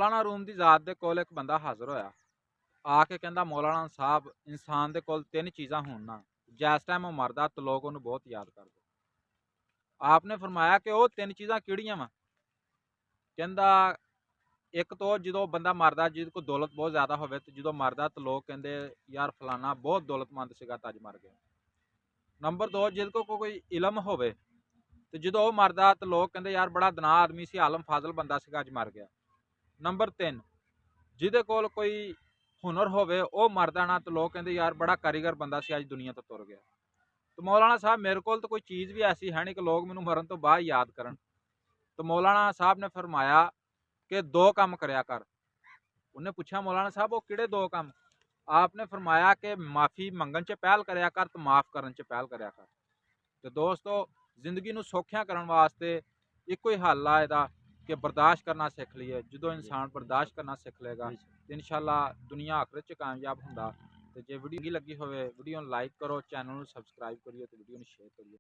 मौलाना room की ज़ात दे कोल एक बंदा हाज़र होया, आके कहंदा मौलाना साहब इंसान दे कोल 3 चीज़ां होण ना, जिस टाइम वो मरदा तो लोग उन्हें बहुत याद करदे। आपने फरमाया कि वो 3 चीज़ां किहड़ियां वा? कहंदा एक तो जो बंदा मरदा जिहदे कोल दौलत बहुत ज़्यादा होवे ते जो मरदा तो लोग कहंदे यार फलाना बहुत दौलतमंद सीगा ते अज मर गया। नंबर 2 जिहदे कोल कोई इलम होवे ते जो वो मरदा तो लोग कहंदे यार बड़ा दना आदमी सी, आलम फाजल बंदा सीगा अज मर गया। नंबर 3 जिहदे कोल कोई हुनर होवे वो मरदा ना तो लोग कहंदे यार बड़ा कारीगर बंदा सी अज दुनिया तो तुर गया। तो मौलाना साहब मेरे कोल तो कोई चीज़ भी ऐसी है नहीं कि लोग मैनू मरन तो बाद याद करन। तो मौलाना साहब ने फरमाया कि 2 काम करया कर। उन्हें पूछा मौलाना साहब वो किहड़े 2 काम? आपने फरमाया कि माफ़ी मंगन च पहल करया कर तो माफ़ करन च पहल करया कर। तो दोस्तों जिंदगी नू सौखिया करन वास्ते इक्को ही हल आ इहदा कि बर्दाश्त करना सीख लीए। जो इंसान बर्दाश्त करना सीख लेगा तो इंशाअल्लाह दुनिया आखिरत च कामयाब हुंदा। ते जे वीडियो चंगी लगी होवे वीडियो नू लाइक करो, चैनल नू सबसक्राइब करियो ते वीडियो नू शेयर करियो।